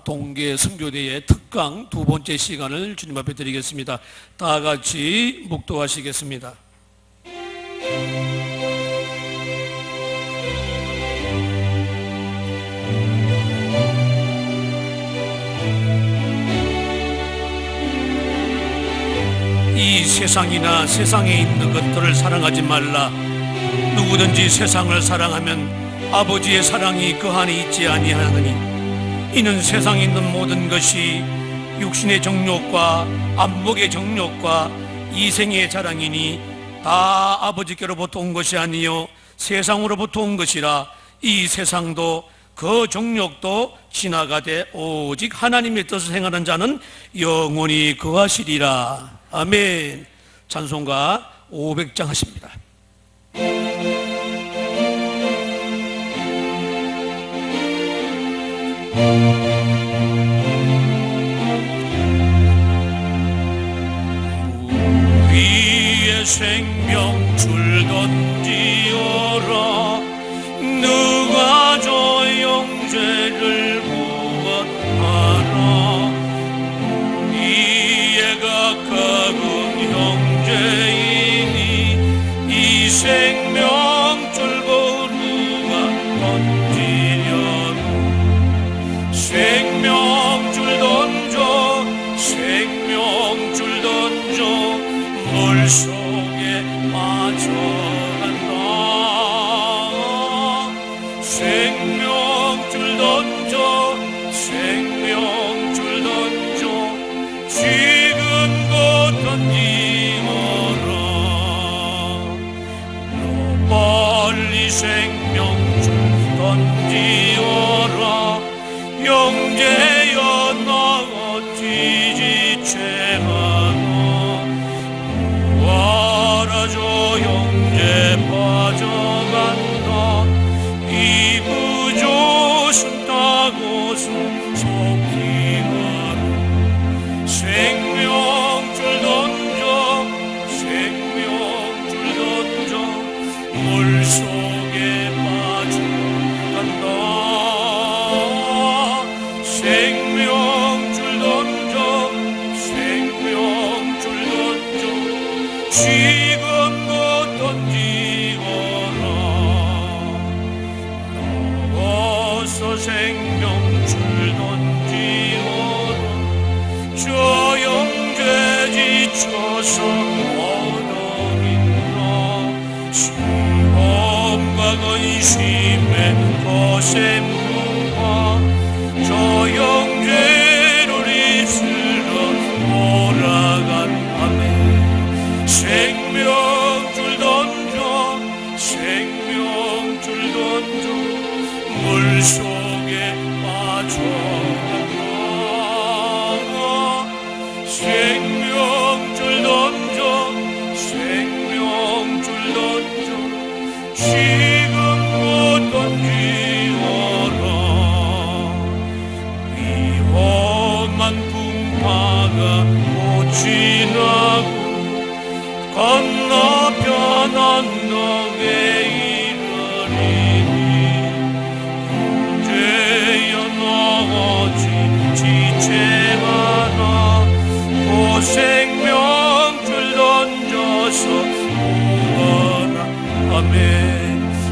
동계 선교대의 특강 두 번째 시간을 주님 앞에 드리겠습니다. 다 같이 묵도하시겠습니다. 이 세상이나 세상에 있는 것들을 사랑하지 말라. 누구든지 세상을 사랑하면 아버지의 사랑이 그 안에 있지 아니하느니 이는 세상에 있는 모든 것이 육신의 정욕과 안목의 정욕과 이생의 자랑이니 다 아버지께로부터 온 것이 아니요 세상으로부터 온 것이라. 이 세상도 그 정욕도 지나가되 오직 하나님의 뜻을 행하는 자는 영원히 거하시리라. 아멘. 찬송가 500장 하십니다. 우리의 생명줄 던지어라. 누가 저 영재를 구원하라. 우리의 가까운 형제이니 이 생명줄 누가 던지려노. 생명줄 던져 생명줄 던져 물속에 빠져간다. 생명줄 던져 생명줄 던져 지금 곧 던지어라. 너 빨리 생명줄 던지어라. 영재여 나 어찌 지체하노. 구하라 저 영재 빠져간다. 이 부조심 따고서 속히가라. 생명줄 던져 생명줄 던져 물속에 빠져간다. 생명줄 던져 생명줄 던져 지금 못 던지어라. 나가서 생명줄 던지어라. 저 영재 지쳐서 얻어린다. 시험과 근심에 거센 무화 저 영재를 입술러 몰아간 밤에 생명줄 던져 생명줄 던져 물속에 빠져간다. 생명줄 던져 생명줄 던져 지금 못 던지어라. 위험한 풍파가 못 지나고 건너편 언덕에 이르리니 영재여 너 어찌 지체하나. 그 생명줄 던져서 구하라. 아멘.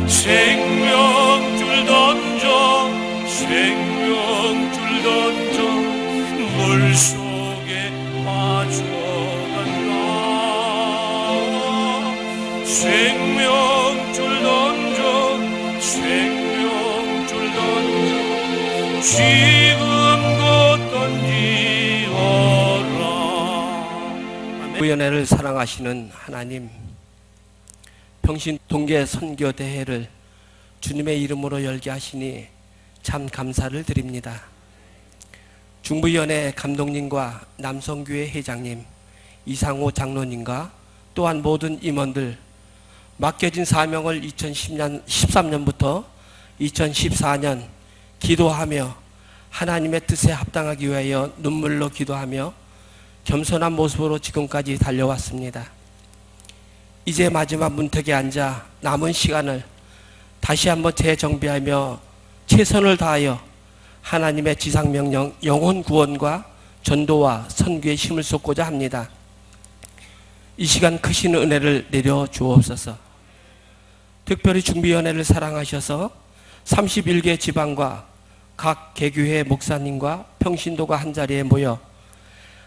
생명줄 던져 생명줄 던져 물속에 빠져간다. 생명줄 던져 생명줄 던져 지금 곧 던지어라. 부연회를 사랑하시는 하나님, 평신 동계 선교 대회를 주님의 이름으로 열게 하시니 참 감사를 드립니다. 중부위원회 감독님과 남성교회 회장님, 이상호 장로님과 또한 모든 임원들, 맡겨진 사명을 2013년부터 2014년 기도하며 하나님의 뜻에 합당하기 위하여 눈물로 기도하며 겸손한 모습으로 지금까지 달려왔습니다. 이제 마지막 문턱에 앉아 남은 시간을 다시 한번 재정비하며 최선을 다하여 하나님의 지상명령 영혼 구원과 전도와 선교에 힘을 쏟고자 합니다. 이 시간 크신 은혜를 내려 주옵소서. 특별히 중비위원회를 사랑하셔서 31개 지방과 각 개교회 목사님과 평신도가 한자리에 모여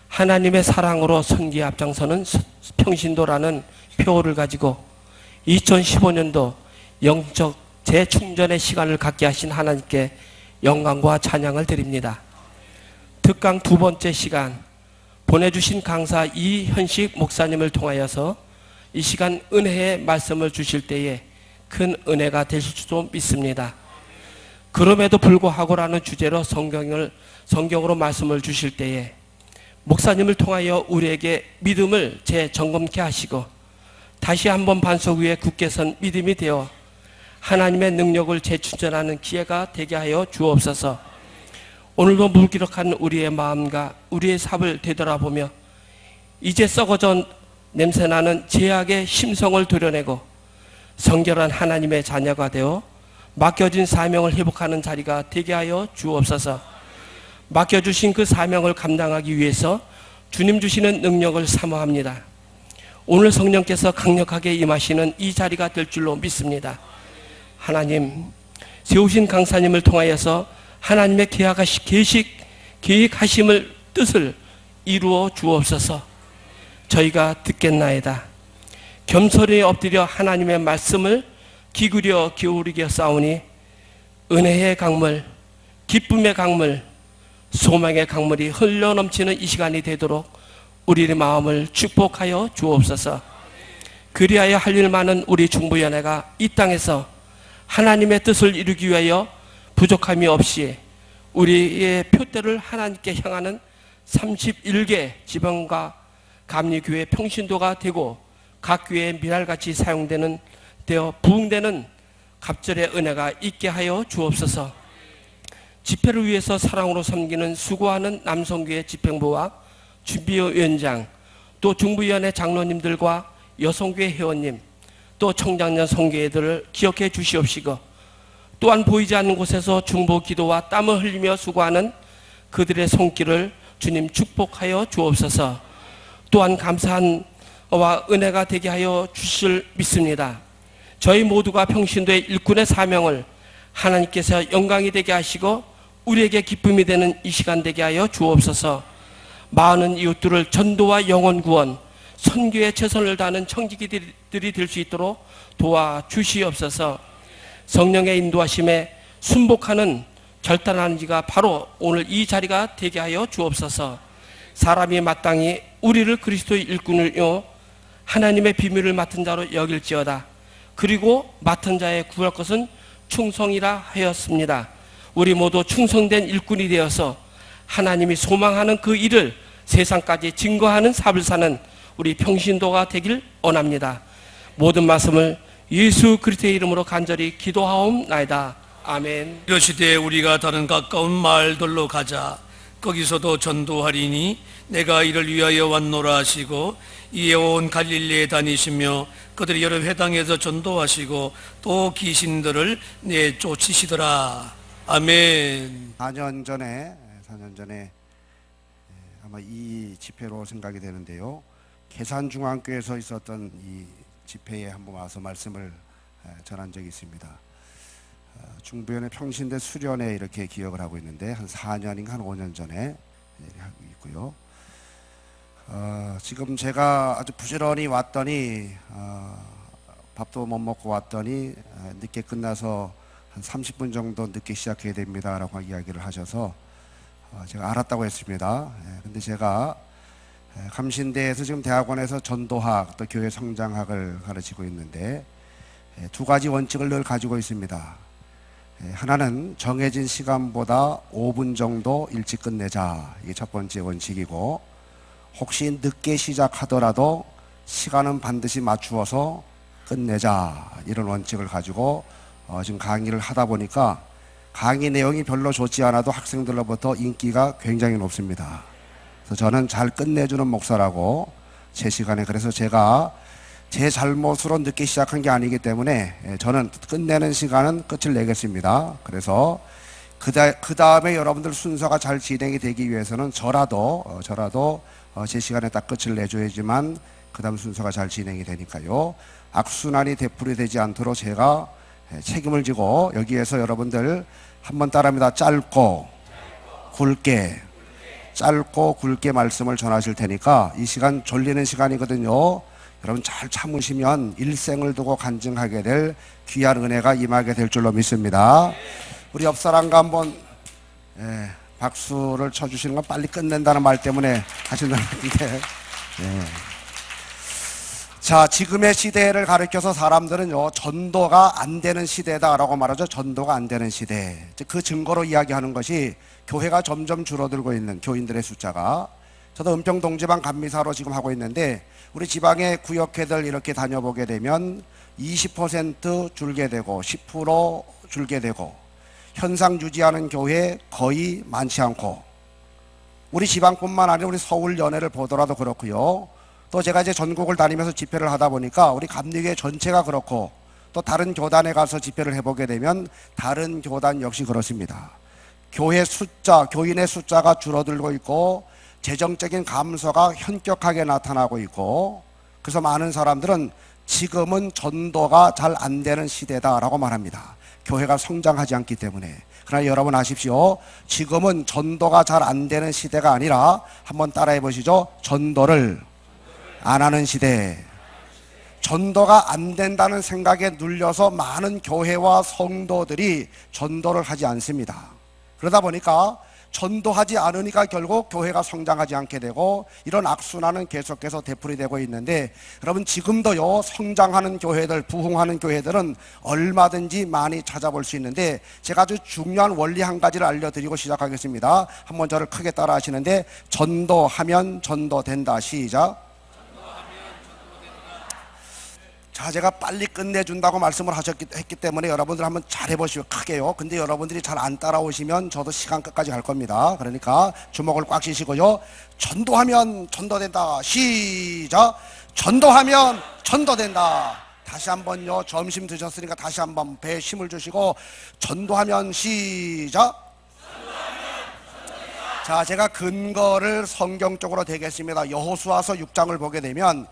하나님의 사랑으로 선기에 앞장서는 평신도라는 표어를 가지고 2015년도 영적 재충전의 시간을 갖게 하신 하나님께 영광과 찬양을 드립니다. 특강 두 번째 시간 보내주신 강사 이현식 목사님을 통하여서 이 시간 은혜의 말씀을 주실 때에 큰 은혜가 되실 줄도 믿습니다. 그럼에도 불구하고라는 주제로 성경으로 말씀을 주실 때에 목사님을 통하여 우리에게 믿음을 재점검케 하시고 다시 한번 반석 위에 굳게 선 믿음이 되어 하나님의 능력을 재충전하는 기회가 되게 하여 주옵소서. 오늘도 무기력한 우리의 마음과 우리의 삽을 되돌아보며 이제 썩어져 냄새나는 죄악의 심성을 도려내고 성결한 하나님의 자녀가 되어 맡겨진 사명을 회복하는 자리가 되게 하여 주옵소서. 맡겨주신 그 사명을 감당하기 위해서 주님 주시는 능력을 사모합니다. 오늘 성령께서 강력하게 임하시는 이 자리가 될 줄로 믿습니다. 하나님, 세우신 강사님을 통하여서 하나님의 계획하심을 뜻을 이루어 주옵소서. 저희가 듣겠나이다. 겸손히 엎드려 하나님의 말씀을 기울이게 싸우니 은혜의 강물, 기쁨의 강물, 소망의 강물이 흘러넘치는 이 시간이 되도록 우리의 마음을 축복하여 주옵소서. 그리하여 할 일 많은 우리 중부위원회가 이 땅에서 하나님의 뜻을 이루기 위하여 부족함이 없이 우리의 표대를 하나님께 향하는 31개 지방과 감리교회 평신도가 되고 각 교회에 미랄같이 되어 부흥되는 갑절의 은혜가 있게 하여 주옵소서. 집회를 위해서 사랑으로 섬기는 수고하는 남성교회 집행부와 준비위원장, 또 중부위원회 장로님들과 여성교회 회원님, 또 청장년 성교회들을 기억해 주시옵시고, 또한 보이지 않는 곳에서 중보 기도와 땀을 흘리며 수고하는 그들의 손길을 주님 축복하여 주옵소서. 또한 감사한 와 은혜가 되게 하여 주실 믿습니다. 저희 모두가 평신도의 일꾼의 사명을 하나님께서 영광이 되게 하시고 우리에게 기쁨이 되는 이 시간 되게 하여 주옵소서. 많은 이웃들을 전도와 영혼 구원, 선교에 최선을 다하는 청지기들이 될 수 있도록 도와주시옵소서. 성령의 인도하심에 순복하는 결단하는 지가 바로 오늘 이 자리가 되게 하여 주옵소서. 사람이 마땅히 우리를 그리스도의 일꾼을요 하나님의 비밀을 맡은 자로 여길지어다. 그리고 맡은 자의 구할 것은 충성이라 하였습니다. 우리 모두 충성된 일꾼이 되어서 하나님이 소망하는 그 일을 세상까지 증거하는 삽을 사는 우리 평신도가 되길 원합니다. 모든 말씀을 예수 그리스도의 이름으로 간절히 기도하옵나이다. 아멘. 이러시되 우리가 다른 가까운 마을들로 가자. 거기서도 전도하리니 내가 이를 위하여 왔노라 하시고 이에 온 갈릴리에 다니시며 그들이 여러 회당에서 전도하시고 또 귀신들을 내쫓으시더라. 아멘. 4년 전에 아마 이 집회로 생각이 되는데요. 계산중앙교회에서 있었던 이 집회에 한번 와서 말씀을 전한 적이 있습니다. 중부위원회 평신대 수련회 이렇게 기억을 하고 있는데 한 4년인가 한 5년 전에 하고 있고요. 지금 제가 아주 부지런히 왔더니 밥도 못 먹고 왔더니 늦게 끝나서 한 30분 정도 늦게 시작해야 됩니다 라고 이야기를 하셔서 제가 알았다고 했습니다. 근데 제가 감신대에서 지금 대학원에서 전도학 또 교회 성장학을 가르치고 있는데 두 가지 원칙을 늘 가지고 있습니다. 하나는 정해진 시간보다 5분 정도 일찍 끝내자. 이게 첫 번째 원칙이고, 혹시 늦게 시작하더라도 시간은 반드시 맞추어서 끝내자. 이런 원칙을 가지고 지금 강의를 하다 보니까 강의 내용이 별로 좋지 않아도 학생들로부터 인기가 굉장히 높습니다. 그래서 저는 잘 끝내주는 목사라고 제 시간에, 그래서 제가 제 잘못으로 늦게 시작한 게 아니기 때문에 저는 끝내는 시간은 끝을 내겠습니다. 그래서 그 다음에 여러분들 순서가 잘 진행이 되기 위해서는 저라도 제 시간에 딱 끝을 내줘야지만 그 다음 순서가 잘 진행이 되니까요. 악순환이 되풀이되지 않도록 제가 책임을 지고 여기에서 여러분들 한번 따라합니다. 짧고 굵게 말씀을 전하실 테니까 이 시간 졸리는 시간이거든요. 여러분 잘 참으시면 일생을 두고 간증하게 될 귀한 은혜가 임하게 될 줄로 믿습니다. 우리 옆 사람과 한번 박수를 쳐주시는 건 빨리 끝낸다는 말 때문에 하신다는 건데, 자, 지금의 시대를 가리켜서 사람들은요, 전도가 안 되는 시대다라고 말하죠. 전도가 안 되는 시대. 그 증거로 이야기하는 것이 교회가 점점 줄어들고 있는 교인들의 숫자가. 저도 은평 동지방 감리사로 지금 하고 있는데 우리 지방의 구역회들 이렇게 다녀보게 되면 20% 줄게 되고 10% 줄게 되고 현상 유지하는 교회 거의 많지 않고, 우리 지방뿐만 아니라 우리 서울 연회를 보더라도 그렇고요. 또 제가 이제 전국을 다니면서 집회를 하다 보니까 우리 감리교회 전체가 그렇고, 또 다른 교단에 가서 집회를 해보게 되면 다른 교단 역시 그렇습니다. 교회 숫자, 교인의 숫자가 줄어들고 있고 재정적인 감소가 현격하게 나타나고 있고, 그래서 많은 사람들은 지금은 전도가 잘 안 되는 시대다라고 말합니다. 교회가 성장하지 않기 때문에. 그러나 여러분 아십시오. 지금은 전도가 잘 안 되는 시대가 아니라, 한번 따라해 보시죠. 전도를 안 하는 시대. 전도가 안 된다는 생각에 눌려서 많은 교회와 성도들이 전도를 하지 않습니다. 그러다 보니까 전도하지 않으니까 결국 교회가 성장하지 않게 되고, 이런 악순환은 계속해서 되풀이되고 있는데, 여러분 지금도요, 성장하는 교회들, 부흥하는 교회들은 얼마든지 많이 찾아볼 수 있는데, 제가 아주 중요한 원리 한 가지를 알려드리고 시작하겠습니다. 한번 저를 크게 따라 하시는데, 전도하면 전도된다. 시작. 자, 제가 빨리 끝내준다고 말씀을 했기 때문에 여러분들 한번 잘 해보시고 크게요. 근데 여러분들이 잘 안 따라오시면 저도 시간 끝까지 갈 겁니다. 그러니까 주먹을 꽉 쥐시고요. 전도하면 전도된다. 시작. 전도하면 전도된다. 다시 한번요. 점심 드셨으니까 다시 한번 배에 힘을 주시고 전도하면 시작. 자, 제가 근거를 성경적으로 대겠습니다. 여호수아서 6장을 보게 되면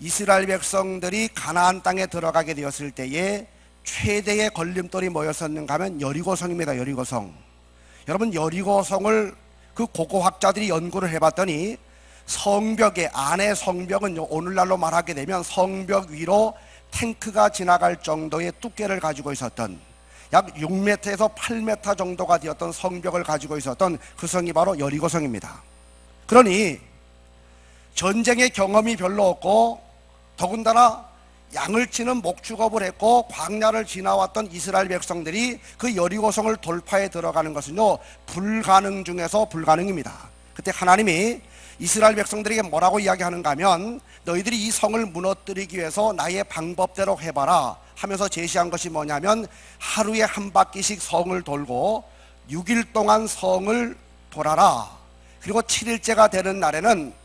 이스라엘 백성들이 가나안 땅에 들어가게 되었을 때에 최대의 걸림돌이 뭐였었는가 하면 여리고성입니다. 여리고성. 여러분 여리고성을 그 고고학자들이 연구를 해봤더니 성벽의 안의 성벽은 오늘날로 말하게 되면 성벽 위로 탱크가 지나갈 정도의 두께를 가지고 있었던, 약 6m에서 8m 정도가 되었던 성벽을 가지고 있었던 그 성이 바로 여리고성입니다. 그러니 전쟁의 경험이 별로 없고, 더군다나 양을 치는 목축업을 했고 광야를 지나왔던 이스라엘 백성들이 그 여리고성을 돌파해 들어가는 것은요, 불가능 중에서 불가능입니다. 그때 하나님이 이스라엘 백성들에게 뭐라고 이야기하는가 하면, 너희들이 이 성을 무너뜨리기 위해서 나의 방법대로 해봐라 하면서 제시한 것이 뭐냐면, 하루에 한 바퀴씩 성을 돌고 6일 동안 성을 돌아라. 그리고 7일째가 되는 날에는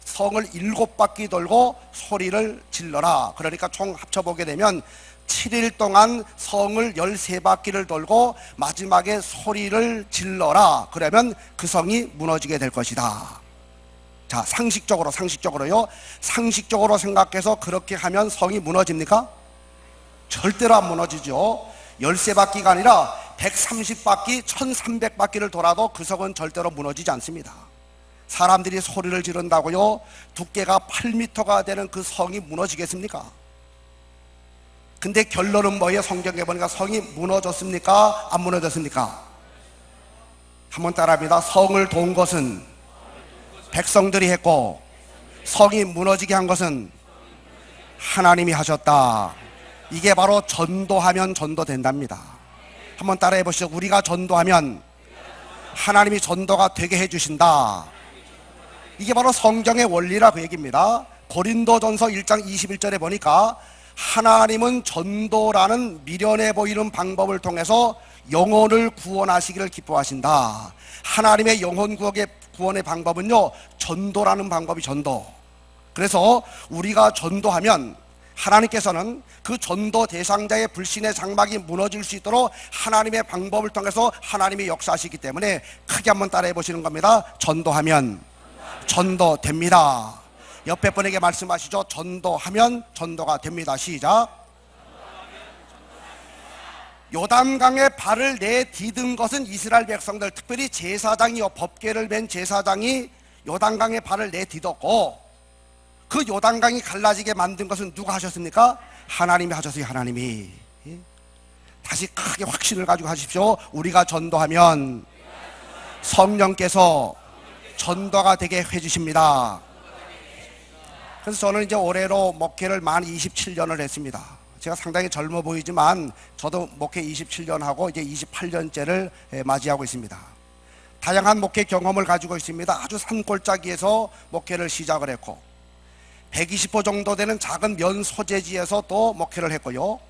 성을 7바퀴 돌고 소리를 질러라. 그러니까 총 합쳐보게 되면 7일 동안 성을 13바퀴를 돌고 마지막에 소리를 질러라. 그러면 그 성이 무너지게 될 것이다. 자, 상식적으로요. 상식적으로 생각해서 그렇게 하면 성이 무너집니까? 절대로 안 무너지죠. 13바퀴가 아니라 130바퀴, 1300바퀴를 돌아도 그 성은 절대로 무너지지 않습니다. 사람들이 소리를 지른다고요, 두께가 8m가 되는 그 성이 무너지겠습니까? 근데 결론은 뭐예요? 성경에 보니까 성이 무너졌습니까? 안 무너졌습니까? 한번 따라합니다. 성을 돈 것은 백성들이 했고, 성이 무너지게 한 것은 하나님이 하셨다. 이게 바로 전도하면 전도된답니다. 한번 따라해 보시죠. 우리가 전도하면 하나님이 전도가 되게 해주신다. 이게 바로 성경의 원리라 그 얘기입니다. 고린도전서 1장 21절에 보니까 하나님은 전도라는 미련해 보이는 방법을 통해서 영혼을 구원하시기를 기뻐하신다. 하나님의 영혼 구원의 방법은요, 전도라는 방법이 전도. 그래서 우리가 전도하면 하나님께서는 그 전도 대상자의 불신의 장막이 무너질 수 있도록 하나님의 방법을 통해서 하나님이 역사하시기 때문에 크게 한번 따라해 보시는 겁니다. 전도하면 전도됩니다. 옆에 분에게 말씀하시죠. 전도하면 전도가 됩니다. 시작. 요단강에 발을 내디딘 것은 이스라엘 백성들, 특별히 제사장이요, 법궤를 맨 제사장이 요단강에 발을 내디뎠고, 그 요단강이 갈라지게 만든 것은 누가 하셨습니까? 하나님이 하셨어요. 하나님이. 다시 크게 확신을 가지고 하십시오. 우리가 전도하면 성령께서 전도가 되게 해주십니다. 그래서 저는 이제 올해로 목회를 만 27년을 했습니다. 제가 상당히 젊어 보이지만 저도 목회 27년 하고 이제 28년째를 맞이하고 있습니다. 다양한 목회 경험을 가지고 있습니다. 아주 산골짜기에서 목회를 시작을 했고, 120호 정도 되는 작은 면 소재지에서 또 목회를 했고요.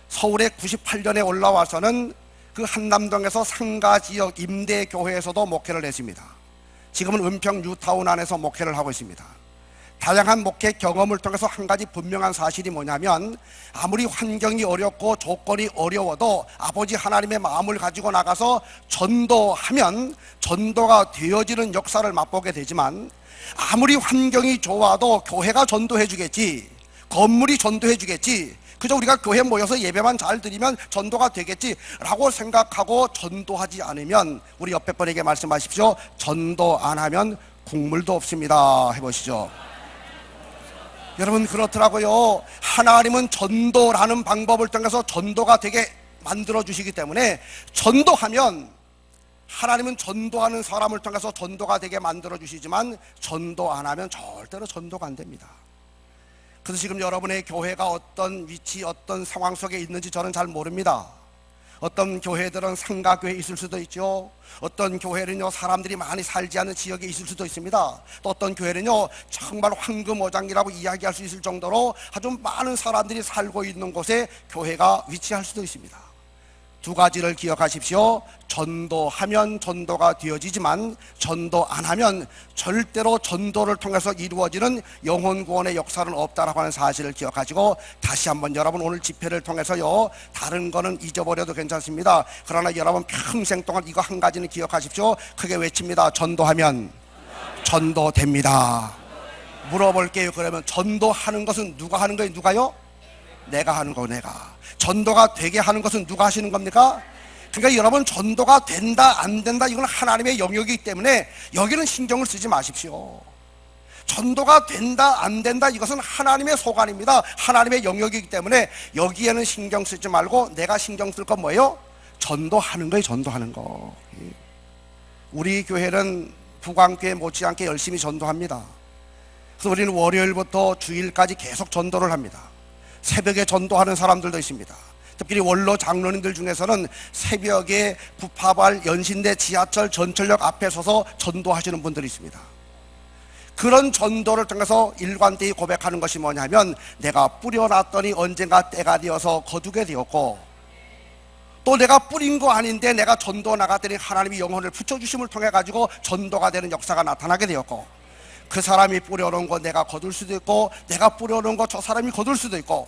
서울에 98년에 올라와서는 그 한남동에서 상가 지역 임대교회에서도 목회를 했습니다. 지금은 은평 뉴타운 안에서 목회를 하고 있습니다. 다양한 목회 경험을 통해서 한 가지 분명한 사실이 뭐냐면, 아무리 환경이 어렵고 조건이 어려워도 아버지 하나님의 마음을 가지고 나가서 전도하면 전도가 되어지는 역사를 맛보게 되지만, 아무리 환경이 좋아도 교회가 전도해 주겠지, 건물이 전도해 주겠지, 그저 우리가 교회 모여서 예배만 잘 드리면 전도가 되겠지 라고 생각하고 전도하지 않으면, 우리 옆에 분에게 말씀하십시오. 전도 안 하면 국물도 없습니다. 해보시죠. 여러분, 그렇더라고요. 하나님은 전도라는 방법을 통해서 전도가 되게 만들어 주시기 때문에, 전도하면 하나님은 전도하는 사람을 통해서 전도가 되게 만들어 주시지만, 전도 안 하면 절대로 전도가 안 됩니다. 그래서 지금 여러분의 교회가 어떤 위치, 어떤 상황 속에 있는지 저는 잘 모릅니다. 어떤 교회들은 상가교회에 있을 수도 있죠. 어떤 교회는요, 사람들이 많이 살지 않는 지역에 있을 수도 있습니다. 또 어떤 교회는요, 정말 황금어장이라고 이야기할 수 있을 정도로 아주 많은 사람들이 살고 있는 곳에 교회가 위치할 수도 있습니다. 두 가지를 기억하십시오. 전도하면 전도가 되어지지만, 전도 안 하면 절대로 전도를 통해서 이루어지는 영혼 구원의 역사는 없다라고 하는 사실을 기억하시고, 다시 한번 여러분 오늘 집회를 통해서요, 다른 거는 잊어버려도 괜찮습니다. 그러나 여러분 평생 동안 이거 한 가지는 기억하십시오. 크게 외칩니다. 전도하면 전도됩니다. 물어볼게요. 그러면 전도하는 것은 누가 하는 거예요? 누가요? 내가 하는 거. 내가. 전도가 되게 하는 것은 누가 하시는 겁니까? 그러니까 여러분, 전도가 된다 안 된다 이건 하나님의 영역이기 때문에 여기는 신경을 쓰지 마십시오. 전도가 된다 안 된다 이것은 하나님의 소관입니다. 하나님의 영역이기 때문에 여기에는 신경 쓰지 말고, 내가 신경 쓸 건 뭐예요? 전도하는 거예요. 전도하는 거. 우리 교회는 부광교회 못지않게 열심히 전도합니다. 그래서 우리는 월요일부터 주일까지 계속 전도를 합니다. 새벽에 전도하는 사람들도 있습니다. 특별히 원로 장로님들 중에서는 새벽에 구파발 연신대 지하철 전철역 앞에 서서 전도하시는 분들이 있습니다. 그런 전도를 통해서 일관되이 고백하는 것이 뭐냐면, 내가 뿌려놨더니 언젠가 때가 되어서 거두게 되었고, 또 내가 뿌린 거 아닌데 내가 전도 나갔더니 하나님이 영혼을 붙여주심을 통해 가지고 전도가 되는 역사가 나타나게 되었고, 그 사람이 뿌려놓은 거 내가 거둘 수도 있고, 내가 뿌려놓은 거 저 사람이 거둘 수도 있고,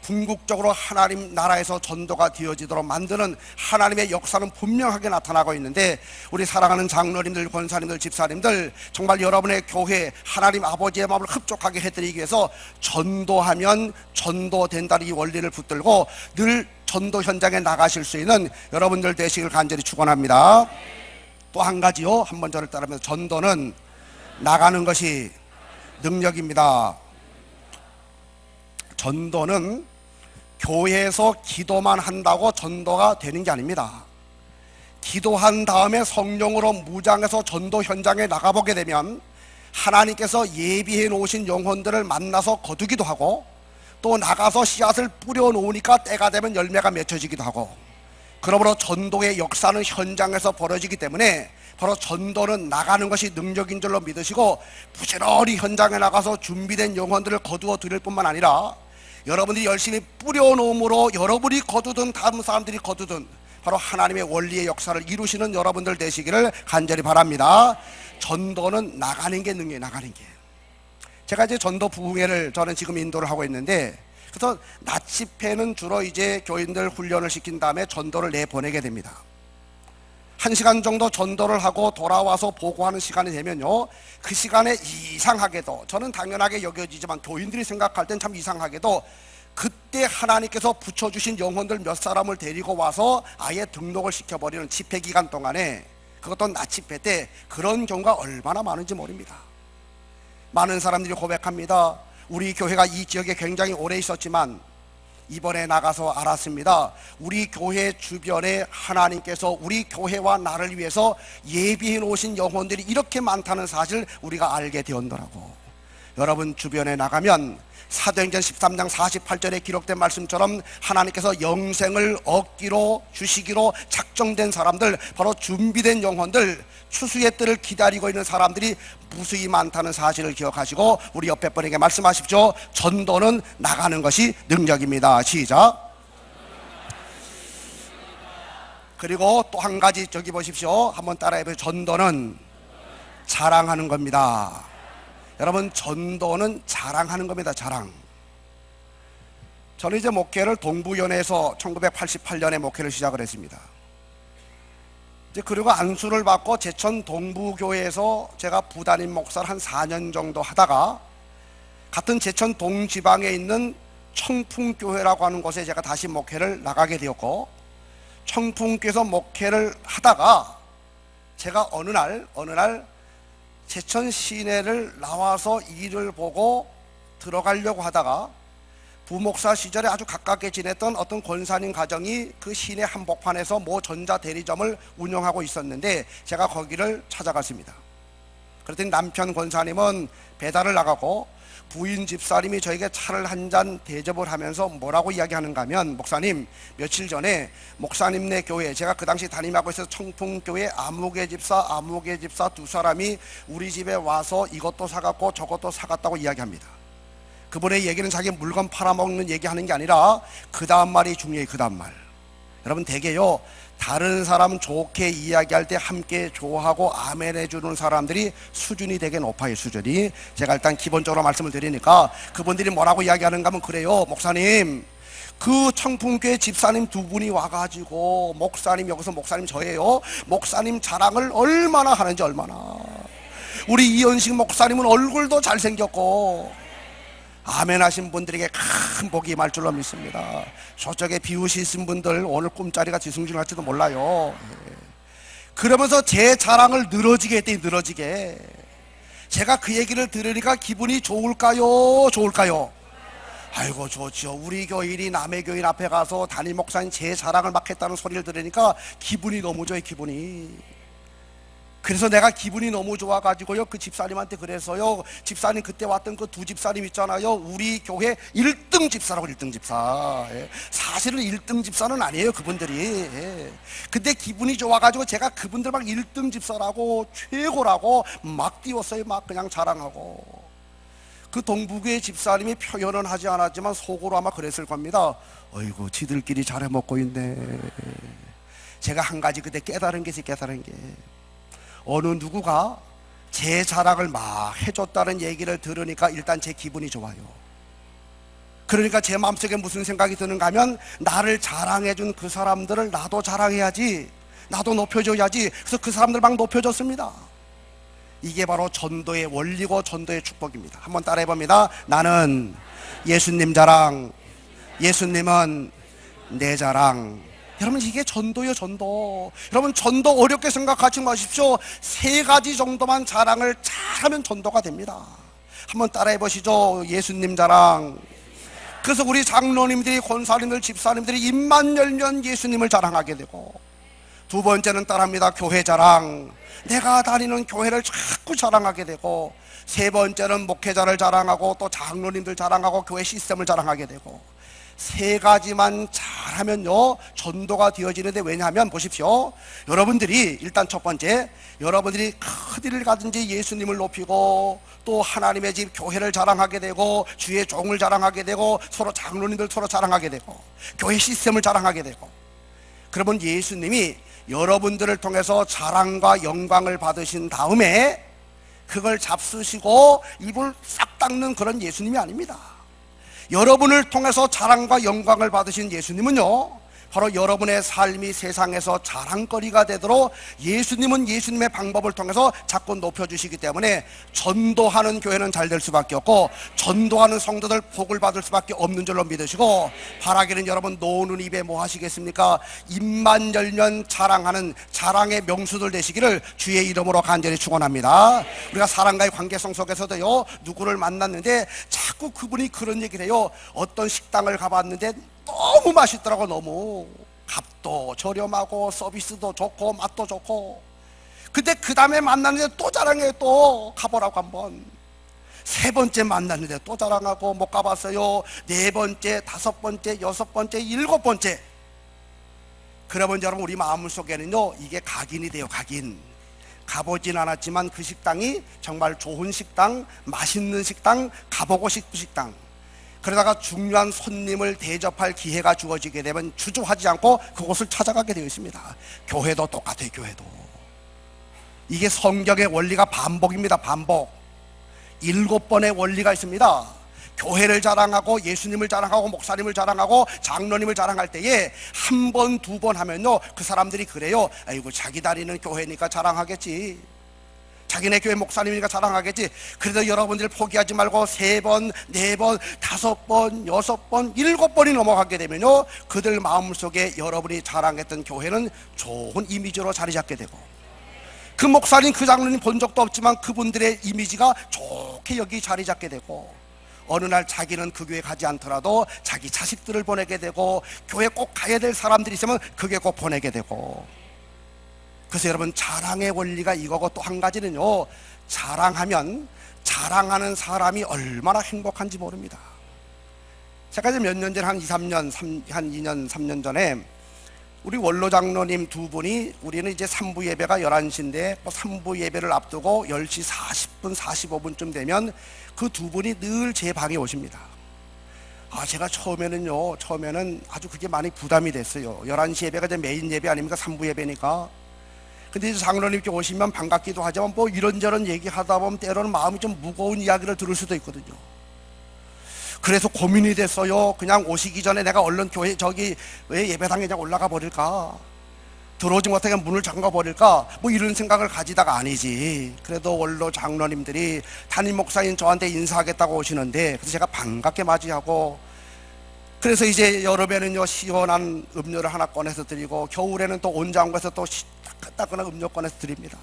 궁극적으로 하나님 나라에서 전도가 되어지도록 만드는 하나님의 역사는 분명하게 나타나고 있는데, 우리 사랑하는 장로님들, 권사님들, 집사님들, 정말 여러분의 교회 하나님 아버지의 마음을 흡족하게 해드리기 위해서 전도하면 전도된다는 이 원리를 붙들고 늘 전도 현장에 나가실 수 있는 여러분들 되시길 간절히 축원합니다. 또 한 가지요, 한번 저를 따르면서, 전도는 나가는 것이 능력입니다. 전도는 교회에서 기도만 한다고 전도가 되는 게 아닙니다. 기도한 다음에 성령으로 무장해서 전도 현장에 나가보게 되면 하나님께서 예비해 놓으신 영혼들을 만나서 거두기도 하고, 또 나가서 씨앗을 뿌려 놓으니까 때가 되면 열매가 맺혀지기도 하고, 그러므로 전도의 역사는 현장에서 벌어지기 때문에 바로 전도는 나가는 것이 능력인 줄로 믿으시고, 부지런히 현장에 나가서 준비된 영혼들을 거두어 드릴 뿐만 아니라 여러분들이 열심히 뿌려놓음으로 여러분이 거두든 다른 사람들이 거두든 바로 하나님의 원리의 역사를 이루시는 여러분들 되시기를 간절히 바랍니다. 전도는 나가는 게 능력이에요. 나가는 게. 제가 이제 전도 부흥회를 저는 지금 인도를 하고 있는데, 그래서 낮 집회는 주로 이제 교인들 훈련을 시킨 다음에 전도를 내보내게 됩니다. 1시간 정도 전도를 하고 돌아와서 보고하는 시간이 되면요, 그 시간에 이상하게도, 저는 당연하게 여겨지지만 교인들이 생각할 땐 참 이상하게도 그때 하나님께서 붙여주신 영혼들 몇 사람을 데리고 와서 아예 등록을 시켜버리는 집회 기간 동안에, 그것도 낮 집회 때 그런 경우가 얼마나 많은지 모릅니다. 많은 사람들이 고백합니다. 우리 교회가 이 지역에 굉장히 오래 있었지만 이번에 나가서 알았습니다. 우리 교회 주변에 하나님께서 우리 교회와 나를 위해서 예비해 놓으신 영혼들이 이렇게 많다는 사실을 우리가 알게 되었더라고. 여러분 주변에 나가면 사도행전 13장 48절에 기록된 말씀처럼 하나님께서 영생을 얻기로 주시기로 작정된 사람들, 바로 준비된 영혼들, 추수의 때를 기다리고 있는 사람들이 무수히 많다는 사실을 기억하시고 우리 옆에 분에게 말씀하십시오. 전도는 나가는 것이 능력입니다. 시작. 그리고 또 한 가지, 저기 보십시오. 한번 따라해보세요. 전도는 자랑하는 겁니다. 여러분, 전도는 자랑하는 겁니다. 자랑. 저는 이제 목회를 동부연에서 1988년에 목회를 시작을 했습니다. 이제 그리고 안수를 받고 제천 동부교회에서 제가 부담임 목사를 한 4년 정도 하다가 같은 제천 동지방에 있는 청풍교회라고 하는 곳에 제가 다시 목회를 나가게 되었고, 청풍교회에서 목회를 하다가 제가 어느 날 제천 시내를 나와서 일을 보고 들어가려고 하다가 부목사 시절에 아주 가깝게 지냈던 어떤 권사님 가정이 그 시내 한복판에서 모 전자대리점을 운영하고 있었는데 제가 거기를 찾아갔습니다. 그랬더니 남편 권사님은 배달을 나가고 부인 집사님이 저에게 차를 한 잔 대접을 하면서 뭐라고 이야기하는가 하면, 목사님, 며칠 전에 목사님네 교회, 제가 그 당시 담임하고 있어서 청풍교회 아무개 집사 두 사람이 우리 집에 와서 이것도 사갔고 저것도 사갔다고 이야기합니다. 그분의 얘기는 자기 물건 팔아먹는 얘기하는 게 아니라 그 다음 말이 중요해요. 그 다음 말. 여러분, 대개요, 다른 사람 좋게 이야기할 때 함께 좋아하고 아멘 해주는 사람들이 수준이 되게 높아요. 수준이. 제가 일단 기본적으로 말씀을 드리니까 그분들이 뭐라고 이야기하는가 하면 그래요. 목사님, 그 청풍교회 집사님 두 분이 와가지고 목사님, 여기서 목사님 저예요, 목사님 자랑을 얼마나 하는지, 얼마나. 우리 이현식 목사님은 얼굴도 잘생겼고 아멘 하신 분들에게 큰 복이 임할 줄로 믿습니다. 저쪽에 비우시신 분들 오늘 꿈자리가 뒤숭숭할지도 몰라요. 그러면서 제 자랑을 늘어지게 했더니, 늘어지게. 제가 그 얘기를 들으니까 기분이 좋을까요? 좋을까요? 아이고 좋지요. 우리 교인이 남의 교인 앞에 가서 담임 목사님 제 자랑을 막 했다는 소리를 들으니까 기분이 너무 좋아요. 기분이. 그래서 내가 기분이 너무 좋아가지고요, 그 집사님한테 그래서요, 집사님 그때 왔던 그 두 집사님 있잖아요, 우리 교회 1등 집사라고. 1등 집사. 사실은 1등 집사는 아니에요, 그분들이. 근데 기분이 좋아가지고 제가 그분들 막 1등 집사라고, 최고라고 막 띄웠어요. 막 그냥 자랑하고. 그 동부교회 집사님이 표현은 하지 않았지만 속으로 아마 그랬을 겁니다. 어이구, 지들끼리 잘해 먹고 있네. 제가 한 가지 그때 깨달은 게 있어요. 깨달은 게, 어느 누구가 제 자랑을 막 해줬다는 얘기를 들으니까 일단 제 기분이 좋아요. 그러니까 제 마음속에 무슨 생각이 드는가 하면, 나를 자랑해준 그 사람들을 나도 자랑해야지, 나도 높여줘야지. 그래서 그 사람들 막 높여줬습니다. 이게 바로 전도의 원리고 전도의 축복입니다. 한번 따라해봅니다. 나는 예수님 자랑, 예수님은 내 자랑. 여러분, 이게 전도예요. 전도. 여러분, 전도 어렵게 생각하지 마십시오. 3가지 정도만 자랑을 잘하면 전도가 됩니다. 한번 따라해 보시죠. 예수님 자랑. 그래서 우리 장로님들이, 권사님들, 집사님들이 입만 열면 예수님을 자랑하게 되고, 두 번째는 따라합니다. 교회 자랑. 내가 다니는 교회를 자꾸 자랑하게 되고, 세 번째는 목회자를 자랑하고, 또 장로님들 자랑하고, 교회 시스템을 자랑하게 되고, 3가지만 잘하면요, 전도가 되어지는데, 왜냐하면 보십시오. 여러분들이 일단 첫 번째, 여러분들이 어디를 가든지 예수님을 높이고, 또 하나님의 집 교회를 자랑하게 되고, 주의 종을 자랑하게 되고, 서로 장로님들 서로 자랑하게 되고, 교회 시스템을 자랑하게 되고, 그러면 예수님이 여러분들을 통해서 자랑과 영광을 받으신 다음에 그걸 잡수시고 입을 싹 닦는 그런 예수님이 아닙니다. 여러분을 통해서 자랑과 영광을 받으신 예수님은요, 바로 여러분의 삶이 세상에서 자랑거리가 되도록 예수님은 예수님의 방법을 통해서 자꾸 높여주시기 때문에 전도하는 교회는 잘 될 수밖에 없고 전도하는 성도들 복을 받을 수밖에 없는 줄로 믿으시고, 바라기는 여러분 노는 입에 뭐 하시겠습니까? 입만 열면 자랑하는 자랑의 명수들 되시기를 주의 이름으로 간절히 축원합니다. 우리가 사람과의 관계성 속에서도요, 누구를 만났는데 자꾸 그분이 그런 얘기를 해요. 어떤 식당을 가봤는데 너무 맛있더라고. 너무 값도 저렴하고 서비스도 좋고 맛도 좋고. 근데 그 다음에 만났는데 또 자랑해요. 또 가보라고. 한번 세 번째 만났는데 또 자랑하고 못 가봤어요. 네 번째, 다섯 번째, 여섯 번째, 일곱 번째. 그러면 여러분 우리 마음속에는요, 이게 각인이 돼요. 각인. 가보진 않았지만 그 식당이 정말 좋은 식당, 맛있는 식당, 가보고 싶은 식당. 그러다가 중요한 손님을 대접할 기회가 주어지게 되면 주저하지 않고 그곳을 찾아가게 되어 있습니다. 교회도 똑같아요. 교회도 이게 성경의 원리가 반복입니다. 반복. 7번의 원리가 있습니다. 교회를 자랑하고 예수님을 자랑하고 목사님을 자랑하고 장로님을 자랑할 때에 한 번, 두 번 하면요, 그 사람들이 그래요. 아이고, 자기 다니는 교회니까 자랑하겠지, 자기네 교회 목사님이니까 자랑하겠지. 그래도 여러분들 포기하지 말고 3번, 4번, 5번, 6번, 7번이 넘어가게 되면요, 그들 마음속에 여러분이 자랑했던 교회는 좋은 이미지로 자리 잡게 되고, 그 목사님, 그 장로님 본 적도 없지만 그분들의 이미지가 좋게 여기 자리 잡게 되고, 어느 날 자기는 그 교회 가지 않더라도 자기 자식들을 보내게 되고, 교회 꼭 가야 될 사람들이 있으면 그게 꼭 보내게 되고. 그래서 여러분, 자랑의 원리가 이거고, 또 한 가지는요, 자랑하면 자랑하는 사람이 얼마나 행복한지 모릅니다. 제가 이제 몇 년 전에 한 2, 2년, 3년 전에 우리 원로 장로님 두 분이, 우리는 이제 3부 예배가 11시인데 3부 예배를 앞두고 10시 40분, 45분쯤 되면 그 두 분이 늘 제 방에 오십니다. 제가 처음에는 아주 그게 많이 부담이 됐어요. 11시 예배가 이제 메인 예배 아닙니까? 3부 예배니까. 근데 이제 장로님께 오시면 반갑기도 하지만 뭐 이런저런 얘기하다 보면 때로는 마음이 좀 무거운 이야기를 들을 수도 있거든요. 그래서 고민이 됐어요. 그냥 오시기 전에 내가 얼른 교회 저기 왜 예배당에 그냥 올라가 버릴까, 들어오지 못하게 문을 잠가 버릴까, 뭐 이런 생각을 가지다가 아니지. 그래도 원로 장로님들이 담임 목사님 저한테 인사하겠다고 오시는데, 그래서 제가 반갑게 맞이하고, 그래서 이제 여름에는요 시원한 음료를 하나 꺼내서 드리고, 겨울에는 또 온장고에서 또 따끈따끈한 음료 꺼내서 드립니다.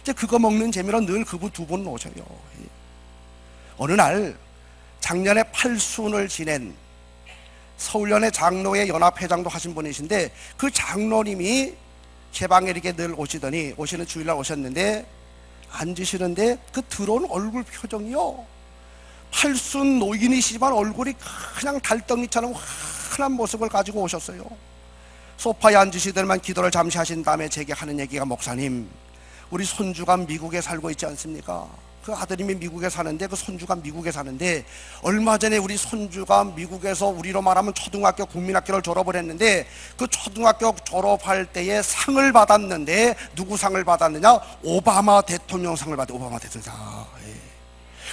이제 그거 먹는 재미로 늘 그분 두 분 오셔요. 어느 날 작년에 8순을 지낸 서울연의 장로회 연합회장도 하신 분이신데, 그 장로님이 제 방에 이렇게 늘 오시는 주일날 오셨는데, 앉으시는데 그 들어온 얼굴 표정이요, 8순 노인이시지만 얼굴이 그냥 달덩이처럼 환한 모습을 가지고 오셨어요. 소파에 앉으시더니만 기도를 잠시 하신 다음에 제게 하는 얘기가, 목사님, 우리 손주가 미국에 살고 있지 않습니까? 그 아드님이 미국에 사는데, 그 손주가 미국에 사는데, 얼마 전에 우리 손주가 미국에서 우리로 말하면 초등학교 국민학교를 졸업을 했는데, 그 초등학교 졸업할 때에 상을 받았는데, 누구 상을 받았느냐? 오바마 대통령 상을 받았어요. 오바마 대통령.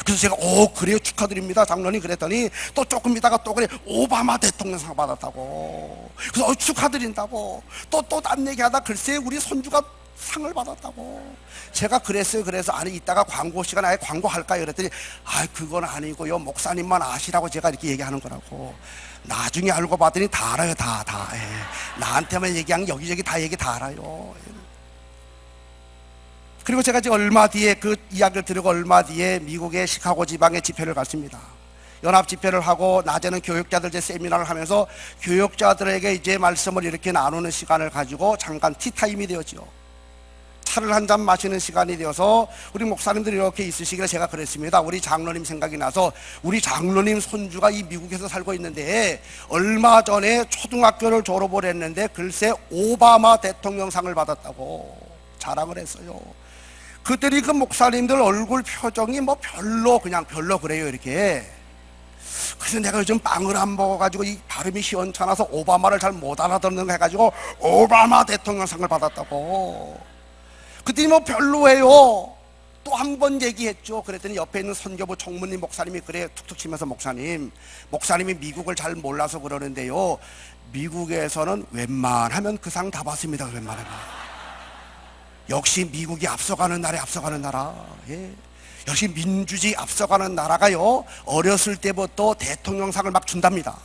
그래서 제가 그래요, 축하드립니다 장로님 그랬더니, 또 조금 있다가 또 그래, 오바마 대통령 상 받았다고. 그래서 축하드린다고. 또 딴 얘기하다 글쎄 우리 손주가 상을 받았다고. 제가 그랬어요. 그래서 아니 이따가 광고 시간에 아예 광고할까요? 그랬더니 그건 아니고요, 목사님만 아시라고 제가 이렇게 얘기하는 거라고. 나중에 알고 봤더니 다 알아요. 다 나한테만 얘기한 게 여기저기 다 얘기 다 알아요. 그리고 제가 이제 얼마 뒤에 그 이야기를 들으고 얼마 뒤에 미국의 시카고 지방에 집회를 갔습니다. 연합 집회를 하고 낮에는 교육자들 이제 세미나를 하면서 교육자들에게 이제 말씀을 이렇게 나누는 시간을 가지고 잠깐 티타임이 되었지요. 차를 한 잔 마시는 시간이 되어서 우리 목사님들이 이렇게 있으시길래 제가 그랬습니다. 우리 장로님 생각이 나서, 우리 장로님 손주가 이 미국에서 살고 있는데 얼마 전에 초등학교를 졸업을 했는데 글쎄 오바마 대통령상을 받았다고 자랑을 했어요. 그들이 그 목사님들 얼굴 표정이 뭐 별로 그래요, 이렇게. 그래서 내가 요즘 빵을 안 먹어가지고 이 발음이 시원찮아서 오바마를 잘 못 알아듣는 거 해가지고 오바마 대통령상을 받았다고. 그들이 뭐 별로예요. 또 한 번 얘기했죠. 그랬더니 옆에 있는 선교부 총무님 목사님이 그래 툭툭 치면서 목사님이 미국을 잘 몰라서 그러는데요, 미국에서는 웬만하면 그 상 다 받습니다. 웬만하면. 역시 미국이 앞서가는 나라에 앞서가는 나라. 예. 역시 민주주의 앞서가는 나라가요, 어렸을 때부터 대통령상을 막 준답니다.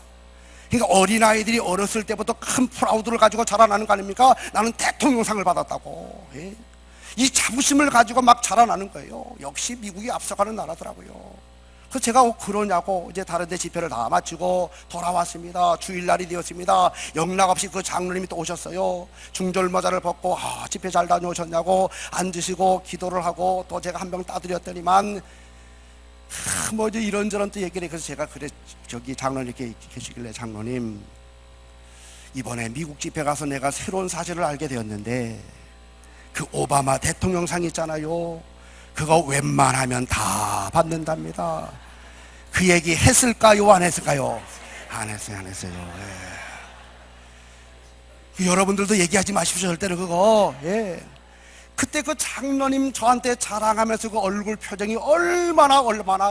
그러니까 어린아이들이 어렸을 때부터 큰 프라우드를 가지고 자라나는 거 아닙니까? 나는 대통령상을 받았다고. 예. 이 자부심을 가지고 막 자라나는 거예요. 역시 미국이 앞서가는 나라더라고요. 그래서 제가 그러냐고 이제 다른 데 집회를 다 마치고 돌아왔습니다. 주일날이 되었습니다. 영락없이 그 장로님이 또 오셨어요. 중절모자를 벗고 집회 잘 다녀오셨냐고 앉으시고 기도를 하고, 또 제가 한 병 따드렸더니만 뭐 이제 이런저런 또 얘기를 해. 그래서 제가 그래, 저기 장로님 이렇게 계시길래, 장로님 이번에 미국 집회 가서 내가 새로운 사실을 알게 되었는데, 그 오바마 대통령상 있잖아요, 그거 웬만하면 다 받는답니다. 그 얘기 했을까요? 안 했을까요? 안 했어요. 예. 여러분들도 얘기하지 마십시오, 절대로 그거. 예. 그때 그 장로님 저한테 자랑하면서 그 얼굴 표정이 얼마나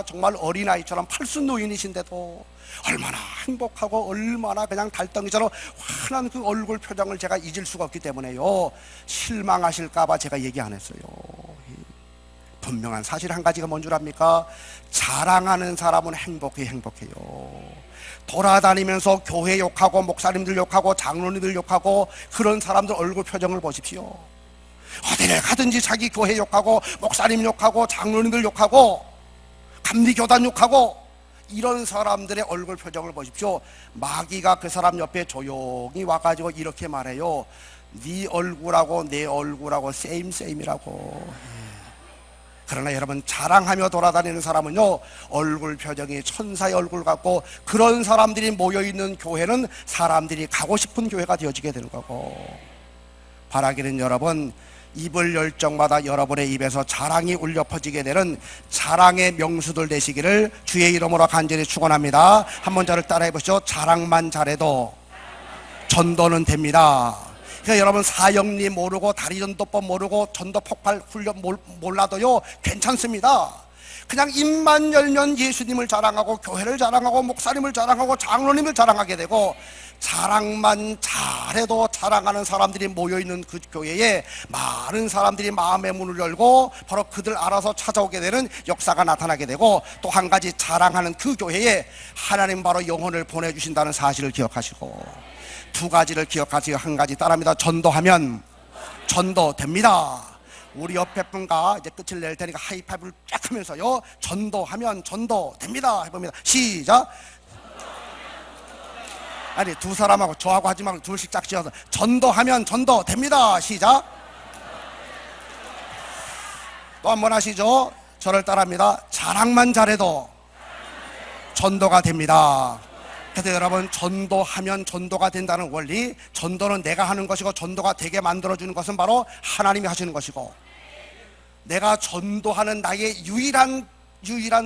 정말 어린아이처럼 팔순 노인이신데도 얼마나 행복하고 얼마나 그냥 달덩이처럼 환한 그 얼굴 표정을 제가 잊을 수가 없기 때문에요, 실망하실까봐 제가 얘기 안 했어요. 분명한 사실 한 가지가 뭔 줄 압니까? 자랑하는 사람은 행복해요. 돌아다니면서 교회 욕하고 목사님들 욕하고 장로님들 욕하고 그런 사람들 얼굴 표정을 보십시오. 어디를 가든지 자기 교회 욕하고 목사님 욕하고 장로님들 욕하고 감리교단 욕하고 이런 사람들의 얼굴 표정을 보십시오. 마귀가 그 사람 옆에 조용히 와가지고 이렇게 말해요. 네 얼굴하고 내 얼굴하고 세임이라고. 그러나 여러분, 자랑하며 돌아다니는 사람은요, 얼굴 표정이 천사의 얼굴 같고, 그런 사람들이 모여있는 교회는 사람들이 가고 싶은 교회가 되어지게 되는 거고, 바라기는 여러분, 입을 열 적마다 여러분의 입에서 자랑이 울려 퍼지게 되는 자랑의 명수들 되시기를 주의 이름으로 간절히 축원합니다. 한번 저를 따라해 보시죠. 자랑만 잘해도 전도는 됩니다. 그러니까 여러분, 사형리 모르고 다리전도법 모르고 전도 폭발 훈련 몰라도요 괜찮습니다. 그냥 입만 열면 예수님을 자랑하고 교회를 자랑하고 목사님을 자랑하고 장로님을 자랑하게 되고, 자랑만 잘해도 자랑하는 사람들이 모여있는 그 교회에 많은 사람들이 마음의 문을 열고 바로 그들 알아서 찾아오게 되는 역사가 나타나게 되고, 또 한 가지 자랑하는 그 교회에 하나님 바로 영혼을 보내주신다는 사실을 기억하시고, 두 가지를 기억하세요. 한 가지 따라합니다. 전도하면 전도됩니다. 우리 옆에 분과 이제 끝을 낼 테니까 하이파이브를 쫙 하면서요, 전도하면 전도됩니다 해봅니다. 시작. 아니, 두 사람하고 저하고 하지 말고 둘씩 짝 지어서 전도하면 전도됩니다. 시작. 또 한 번 하시죠. 저를 따라합니다. 자랑만 잘해도 전도가 됩니다. 그래서 여러분, 전도하면 전도가 된다는 원리, 전도는 내가 하는 것이고 전도가 되게 만들어주는 것은 바로 하나님이 하시는 것이고, 내가 전도하는 나의 유일한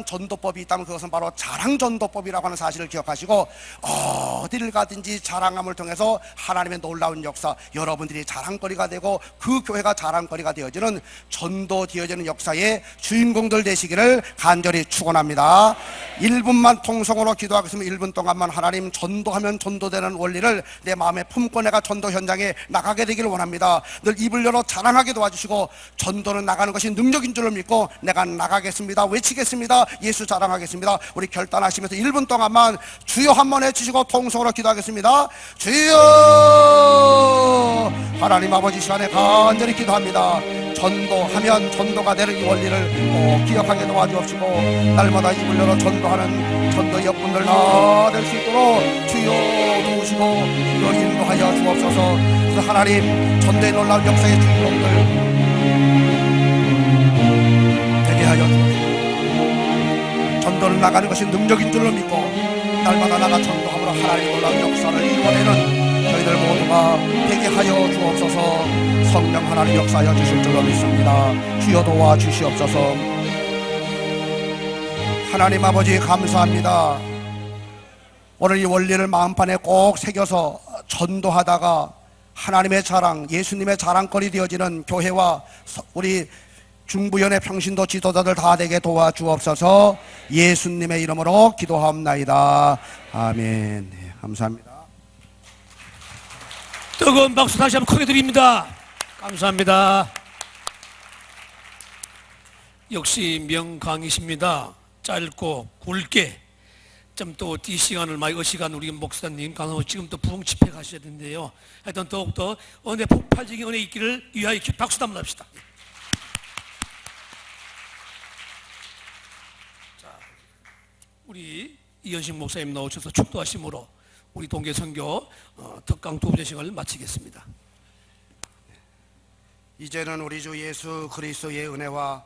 전도법이 있다면 그것은 바로 자랑전도법이라고 하는 사실을 기억하시고, 어디를 가든지 자랑함을 통해서 하나님의 놀라운 역사, 여러분들이 자랑거리가 되고 그 교회가 자랑거리가 되어지는, 전도 되어지는 역사의 주인공들 되시기를 간절히 축원합니다. 1분만 통성으로 기도하겠습니다. 1분 동안만 하나님, 전도하면 전도되는 원리를 내 마음에 품고 내가 전도 현장에 나가게 되기를 원합니다. 늘 입을 열어 자랑하게 도와주시고, 전도는 나가는 것이 능력인 줄을 믿고 내가 나가겠습니다, 외치겠습니다, 예수 자랑하겠습니다. 우리 결단하시면서 1분 동안만 주여 한번 해주시고 통성으로 기도하겠습니다. 주여! 하나님 아버지, 시간에 간절히 기도합니다. 전도하면 전도가 되는 이 원리를 꼭 기억하게 도와주옵시고, 날마다 입을 열어 전도하는 전도 여분들 다 될 수 있도록 주여 도우시고 주여 인도하여 주옵소서. 그래서 하나님, 전도의 놀라운 역사의 주인공들 되게 하여 주옵소서. 전도를 나가는 것이 능력인 줄로 믿고 날마다 나가 전도함으로 하나님의 놀라운 역사를 이루어내는 저희들 모두가 되게 하여 주옵소서. 성령 하나님 역사하여 주실 줄로 믿습니다. 주여 도와주시옵소서. 하나님 아버지, 감사합니다. 오늘 이 원리를 마음판에 꼭 새겨서 전도하다가 하나님의 자랑, 예수님의 자랑거리 되어지는 교회와 우리 중부연의 평신도 지도자들 다 되게 도와주옵소서. 예수님의 이름으로 기도하옵나이다. 아멘. 네, 감사합니다. 뜨거운 박수 다시 한번 크게 드립니다. 감사합니다. 역시 명강이십니다. 짧고 굵게 좀 또 이 시간을 많이 의식한 우리 목사님 간혹 지금 또 부흥 집회 가셔야 되는데요. 하여튼 더욱더 은혜 폭발적인 은혜 있기를 위하여 박수 한번 합시다. 자, 우리 이현식 목사님 나오셔서 축도하심으로 우리 동계 선교 특강 두 번째 시간을 마치겠습니다. 이제는 우리 주 예수 그리스도의 은혜와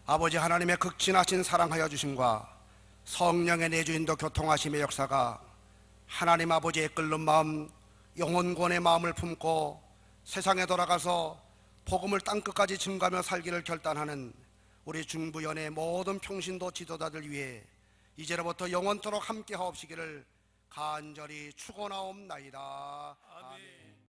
아버지 하나님의 극진하신 사랑하여 주심과 성령의 내주인도 교통하심의 역사가 하나님 아버지의 끓는 마음, 영혼권의 마음을 품고 세상에 돌아가서 복음을 땅끝까지 증가하며 살기를 결단하는 우리 중부연의 모든 평신도 지도자들 위해 이제로부터 영원토록 함께 하옵시기를 간절히 축원하옵나이다. 아멘.